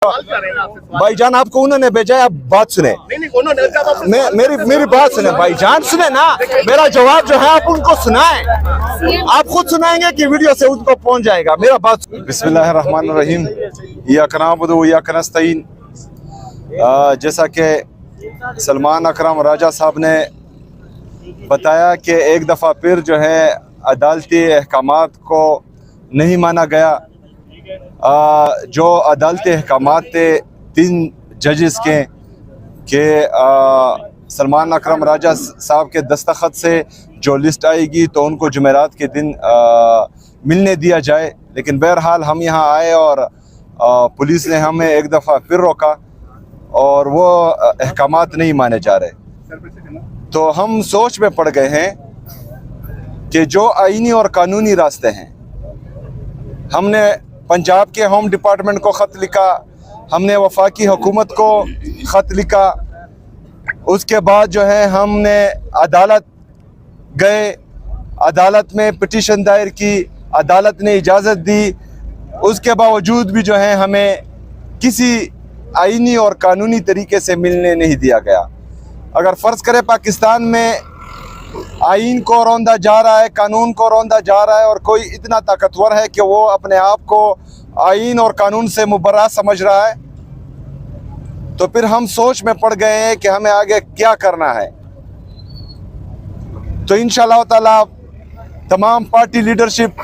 भाईजान आपको उन्होंने भेजा है, आप बात सुने, मेरी बात सुने भाईजान, सुने ना, मेरा जवाब जो है आप उनको सुनाएं, आप खुद सुनाएंगे कि वीडियो से उनको पहुंच जाएगा, मेरा बात। बिस्मिल्लाहिर्रहमानिर्रहीम, इय्याक नअबुदु व इय्याक नस्तईन। जैसा कि सलमान अकरम राजा साहब ने बताया कि एक दफ़ा फिर जो है अदालती अहकामात को नहीं माना गया। जो अदालती अहकामात थे 3 जजेस के सलमान अकरम राजा साहब के दस्तखत से जो लिस्ट आएगी तो उनको जुमेरात के दिन मिलने दिया जाए, लेकिन बहरहाल हम यहाँ आए और पुलिस ने हमें एक दफ़ा फिर रोका और वो अहकामात नहीं माने जा रहे। तो हम सोच में पड़ गए हैं कि जो आईनी और कानूनी रास्ते हैं, हमने पंजाब के होम डिपार्टमेंट को ख़त लिखा, हमने वफाकी हुकूमत को ख़त लिखा, उसके बाद जो है हमने अदालत गए, अदालत में पिटीशन दायर की, अदालत ने इजाज़त दी, उसके बावजूद भी जो है हमें किसी आईनी और कानूनी तरीके से मिलने नहीं दिया गया। अगर फ़र्ज़ करें पाकिस्तान में आईन को रौंदा जा रहा है, कानून को रौंदा जा रहा है और कोई इतना ताकतवर है कि वो अपने आप को आईन और कानून से मुबर्रा समझ रहा है, तो फिर हम सोच में पड़ गए हैं कि हमें आगे क्या करना है। तो इंशाअल्लाह ताला तमाम पार्टी लीडरशिप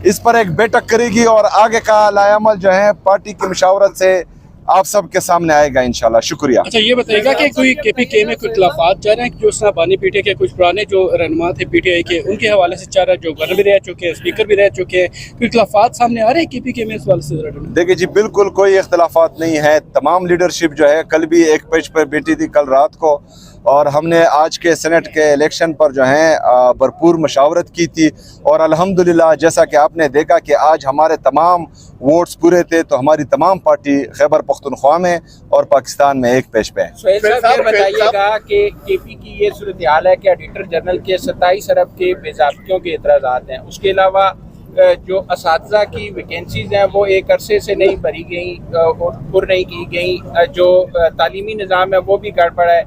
इस पर एक बैठक करेगी और आगे का लायामल जो है पार्टी की मशावरत से आप सबके सामने आएगा इंशाल्लाह। शुक्रिया। अच्छा, ये बताइएगा कि कोई KPK में कोई इख्तिलाफात जा रहे हैं, जो बानी पीटे के कुछ पुराने जो रहनुमा थे PTI के, उनके हवाले से चाह रहा है, जो गवर्नर भी रह चुके हैं, स्पीकर भी रह चुके हैं, कोई इख्तिलाफात सामने आ रहे हैं KPK में इस हवाले से? देखिए जी, बिल्कुल कोई इख्तिलाफात नहीं है। तमाम लीडरशिप जो है कल भी एक पेज पर बैठी थी, कल रात को, और हमने आज के सेनेट के इलेक्शन पर जो है भरपूर मशावरत की थी और अल्हम्दुलिल्लाह जैसा कि आपने देखा कि आज हमारे तमाम वोट्स पूरे थे, तो हमारी तमाम पार्टी खैबर पख्तूनख्वा में और पाकिस्तान में एक पेज पे है। साहब बताइएगा कि KP की ये सूरत हाल है कि ऑडिटर जनरल के 27 अरब के बेज़ाब्तियों के एतराज़ात हैं, उसके अलावा जो असातिज़ा की वैकेंसीज़ हैं वो एक अरसे से नहीं भरी गई और पुर नहीं की गई, जो तालीमी निज़ाम है वो भी गड़बड़ है,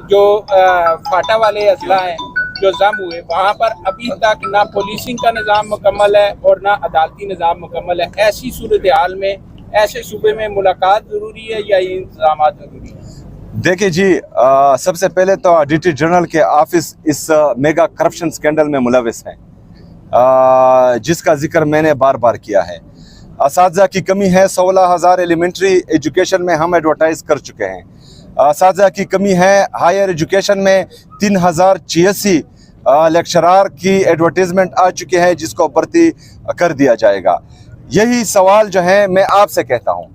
जो फाटा वाले अजला हैं जो जम हुए वहाँ पर अभी तक ना पुलिसिंग का निज़ाम मुकम्मल है और ना अदालती निज़ाम मुकम्मल है। ऐसी सूरत हाल में ऐसे सूबे में मुलाकात ज़रूरी है या ये इंतजाम ज़रूरी है? देखिए जी, सबसे पहले तो ऑडिटर जनरल के ऑफिस इस मेगा करप्शन स्कैंडल में मुलविस हैं, जिसका जिक्र मैंने बार बार किया है। असातिज़ा की कमी है, 16,000 एलिमेंट्री एजुकेशन में हम एडवर्टाइज़ कर चुके हैं। असातिज़ा की कमी है, हायर एजुकेशन में 3086 लेक्चरार की एडवर्टीज़मेंट आ चुकी है, जिसको भर्ती कर दिया जाएगा। यही सवाल जो है मैं आपसे कहता हूँ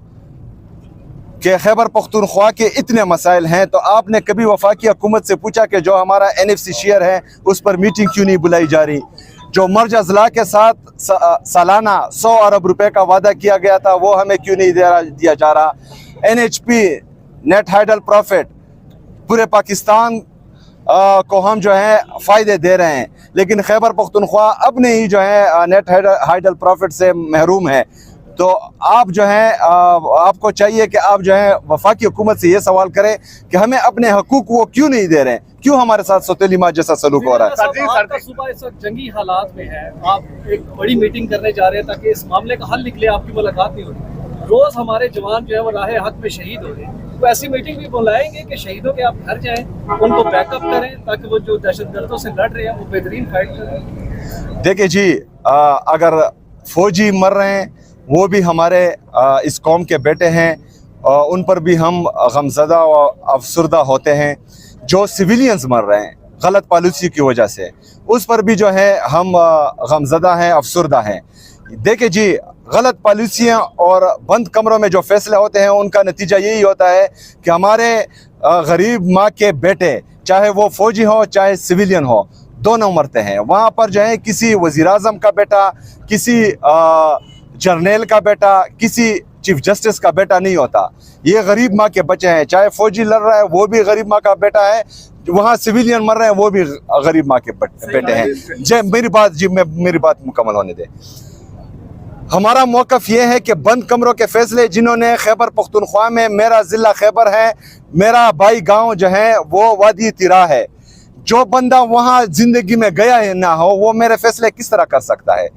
कि खैबर पख्तूनख्वा के इतने मसाइल हैं, तो आपने कभी वफाकी हुकूमत से पूछा कि जो हमारा NFC शेयर है उस पर मीटिंग क्यों नहीं बुलाई जा रही? जो मर्ज अजला के साथ सालाना 100 अरब रुपए का वादा किया गया था वो हमें क्यों नहीं दिया जा रहा? NHP नेट हाइडल प्रॉफिट पूरे पाकिस्तान को हम जो है फ़ायदे दे रहे हैं, लेकिन खैबर पख्तूनख्वा अपने ही जो है नेट हाइडल प्रॉफिट से महरूम है। तो आप जो है आपको चाहिए कि आप जो है वफाकी हुकूमत से ये सवाल करें कि हमें अपने हकूक़ वो क्यों नहीं दे रहे हैं, क्यों हमारे साथ सौतेली माँ जैसा सलूक हो रहा है। सुबह इस वक्त जंगी हालात में है, आप एक बड़ी मीटिंग करने जा रहे हैं ताकि इस मामले का हल निकले, आपकी मुलाकात नहीं हो रही। रोज़ हमारे जवान जो है वो राह हक में शहीद हो रहे हैं, तो ऐसी मीटिंग भी बुलाएंगे कि शहीदों के आप घर जाएं, उनको बैकअप करें ताकि वो जो दहशतगर्दों से लड़ रहे हैं वो बेहतरीन फाइट करें। देखिए जी, अगर फौजी मर रहे हैं वो भी हमारे इस कौम के बेटे हैं, उन पर भी हम गमज़दा और अफसरदा होते हैं। जो सिविलियंस मर रहे हैं गलत पॉलिसी की वजह से, उस पर भी जो है हम गमज़दा हैं, अफसरदा हैं। देखिए जी, गलत पॉलिसियाँ और बंद कमरों में जो फैसले होते हैं उनका नतीजा यही होता है कि हमारे गरीब माँ के बेटे, चाहे वो फ़ौजी हो चाहे सिविलियन हो, दोनों मरते हैं। वहाँ पर जो है किसी वज़ीर आज़म का बेटा, किसी जर्नल का बेटा, किसी चीफ जस्टिस का बेटा नहीं होता। ये गरीब माँ के बच्चे हैं, चाहे फ़ौजी लड़ रहा है वो भी गरीब माँ का बेटा है, वहाँ सिविलियन मर रहे हैं वो भी गरीब माँ के बेटे हैं। मेरी बात मुकम्मल होने दे। हमारा मौक़िफ़ ये है कि बंद कमरों के फैसले जिन्होंने खैबर पख्तूनख्वा में, मेरा ज़िला खैबर है, मेरा भाई गांव जो है वो वादी तिरा है, जो बंदा वहाँ ज़िंदगी में गया है ना हो वो मेरे फैसले किस तरह कर सकता है।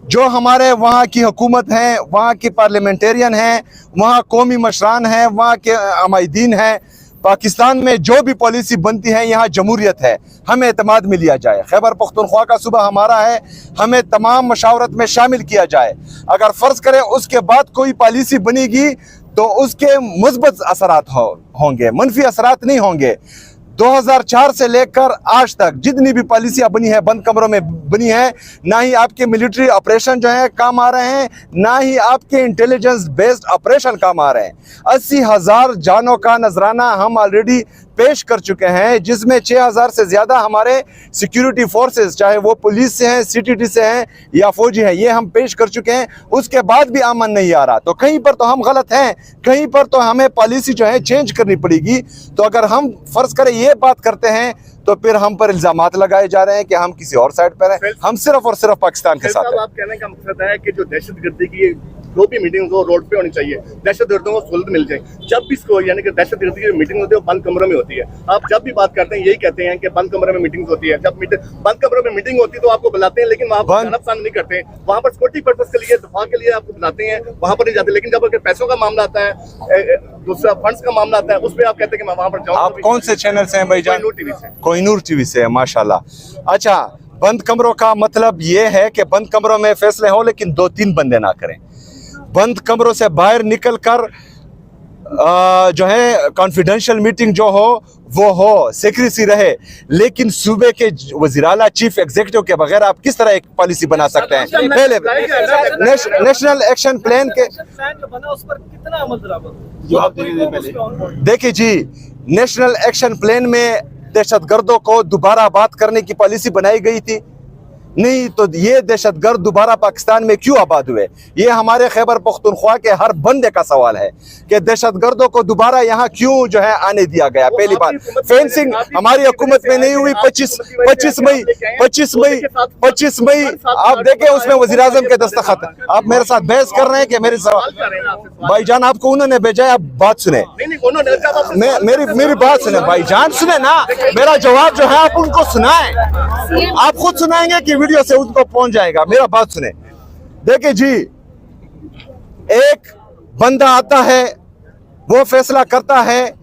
जो हमारे वहाँ की हुकूमत हैं, वहाँ की पार्लियामेंटेरियन हैं, वहाँ कौमी मशरान हैं, वहाँ के अमायदीन हैं, पाकिस्तान में जो भी पॉलिसी बनती है यहाँ जमहूरियत है, हमें एतमाद में लिया जाए। खैबर पख्तूनख्वा का सूबा हमारा है, हमें तमाम मशावरत में शामिल किया जाए। अगर फ़र्ज़ करें उसके बाद कोई पॉलिसी बनेगी तो उसके मुस्बत असरात होंगे, मनफी असरात नहीं होंगे। 2004 से लेकर आज तक जितनी भी पॉलिसियाँ बनी है बंद कमरों में बनी है, ना ही आपके मिलिट्री ऑपरेशन जो है काम आ रहे हैं, ना ही आपके इंटेलिजेंस बेस्ड ऑपरेशन काम आ रहे हैं। 80,000 जानों का नजराना हम ऑलरेडी पेश कर चुके हैं, जिसमें 6,000 से ज़्यादा हमारे सिक्योरिटी फोर्सेस, चाहे वो पुलिस से हैं, CTT से हैं या फौजी हैं, ये हम पेश कर चुके हैं। उसके बाद भी अमन नहीं आ रहा, तो कहीं पर तो हम गलत हैं, कहीं पर तो हमें पॉलिसी जो है चेंज करनी पड़ेगी। तो अगर हम फ़र्ज़ करें ये बात करते हैं तो फिर हम पर इल्ज़ामात लगाए जा रहे हैं कि हम किसी और साइड पर हैं, हम सिर्फ और सिर्फ पाकिस्तान के साथ हैं। आप कहने का मकसद है कि जो दहशतगर्दी की जो भी मीटिंग हो रोड पे होनी चाहिए, दहशतगर्दों को सहूलत मिल जाए। जब भी इसको यानी कि दहशतगर्दी की मीटिंग होती है वो बंद कमरों में होती है। आप जब भी बात करते हैं यही कहते हैं कि बंद कमरों में मीटिंग होती है। जब बंद कमरों में मीटिंग होती है तो आपको बुलाते हैं, लेकिन वहाँ पर जाना पसंद नहीं करते। वहाँ पर सिक्योरिटी पर्पस के लिए, दफा के लिए आपको बुलाते हैं, वहाँ पर नहीं जाते। लेकिन जब अगर पैसों का मामला आता है, दूसरा फंड्स का मामला आता है, उस पर आप कहते हैं कि मैं वहाँ पर जाऊँ। आप कौन से चैनल से हैं भाईजान? कोहिनूर टीवी से है, माशाल्लाह। अच्छा, बंद कमरों का मतलब ये है कि बंद कमरों में फैसले हो लेकिन 2-3 बंदे ना करें। बंद कमरों से बाहर निकल कर जो है कॉन्फिडेंशियल मीटिंग जो हो वो हो, सेक्रेसी रहे, लेकिन सूबे के वज़ीर-ए-आला चीफ एग्जीक्यूटिव के बगैर आप किस तरह एक पॉलिसी बना सकते हैं? पहले नेशनल एक्शन प्लान के जो बना उस पर कितना अमल दरामद? देखिए जी, नेशनल एक्शन प्लान में दहशतगर्दों को दोबारा आबाद करने की पॉलिसी बनाई गई थी नहीं, तो ये दहशतगर्द दोबारा पाकिस्तान में क्यों आबाद हुए? ये हमारे खैबर पख्तूनख्वा के हर बंदे का सवाल है कि दहशतगर्दों को दोबारा यहाँ क्यों जो है आने दिया गया। पहली बात, फेंसिंग हमारी हुकूमत में नहीं हुई। 25 मई आप देखें उसमें वज़ीर-ए-आज़म के दस्तखत। आप मेरे साथ बहस कर रहे हैं कि मेरे सवाल भाईजान आपको उन्होंने भेजा है, आप बात सुने, मेरी बात सुने भाईजान, सुने ना, मेरा जवाब जो है आप उनको सुनाएं, आप खुद सुनाएंगे कि वीडियो से उनको पहुंच जाएगा। मेरा बात सुने। देखिए जी, एक बंदा आता है, वो फैसला करता है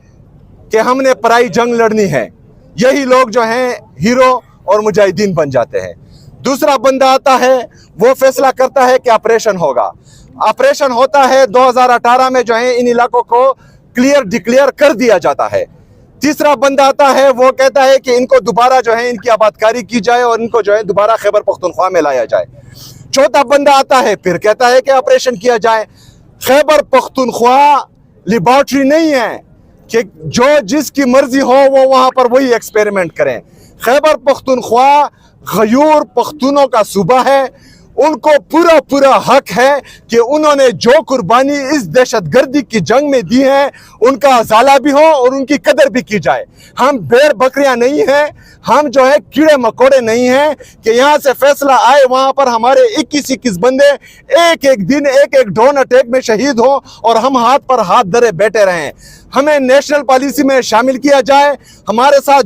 कि हमने पराई जंग लड़नी है, यही लोग जो हैं हीरो और मुजाहिदीन बन जाते हैं। दूसरा बंदा आता है, वो फैसला करता है कि ऑपरेशन होगा, ऑपरेशन होता है। 2018 में जो है इन इलाकों को डिक्लेयर कर दिया जाता है। तीसरा बंदा आता है, वो कहता है कि इनको दोबारा जो है इनकी आबादकारी की जाए और इनको जो है दोबारा खैबर पख्तूनख्वा में लाया जाए। चौथा बंदा आता है, फिर कहता है कि ऑपरेशन किया जाए। खैबर पख्तूनख्वा लेबॉर्ट्री नहीं है कि जो जिसकी मर्जी हो वो वहाँ पर वही एक्सपेरिमेंट करें। खैबर पख्तूनख्वा गयूर पख्तूनों का सूबा है, उनको पूरा हक है कि उन्होंने जो कुर्बानी इस दहशतगर्दी की जंग में दी है उनका अजाला भी हो और उनकी कदर भी की जाए। हम भेड़ बकरियां नहीं हैं, हम जो है कीड़े मकोड़े नहीं हैं कि यहाँ से फैसला आए वहाँ पर हमारे 21 बंदे एक दिन एक ड्रोन अटैक में शहीद हो और हम हाथ पर हाथ धरे बैठे रहें। हमें नेशनल पॉलिसी में शामिल किया जाए। हमारे साथ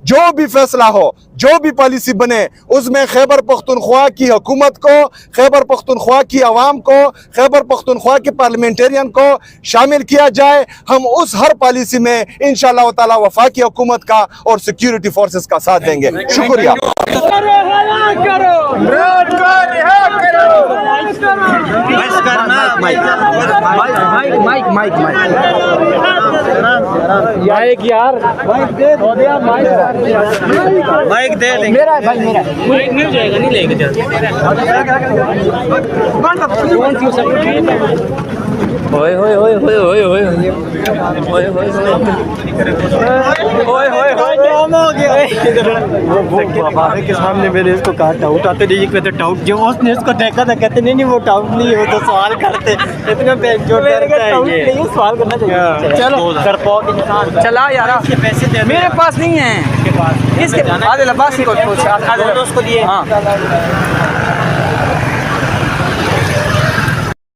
जो भी फैसला हो, जो भी पॉलिसी बने, उसमें खैबर पख्तूनख्वा की हुकूमत को, खैबर पख्तूनख्वा की आवाम को, खैबर पख्तूनख्वा के पार्लियामेंटेरियन को शामिल किया जाए। हम उस हर पॉलिसी में इंशाअल्लाह ताला वफाकी हुकूमत का और सिक्योरिटी फोर्सेस का साथ देंगे। शुक्रिया। माइक यार, माइक दे देंगे। मेरा भाई, मेरा माइक मिल जाएगा, नहीं लेंगे ओए ओए ओए ओए ओए ओए ओए बाबा के सामने मैंने इसको कहा डाउट आते नहीं, कहते डाउट जो उसने इसको देखा था, कहते नहीं वो डाउट नहीं है, वो तो सवाल करते इतना जो डरता है ये सवाल करना चाहिए। चलो डरपोक इंसान चला यार, पैसे दे मेरे पास नहीं है, के पास किसके आदिल अब्बासी को पूछ, उसको दिए। हाँ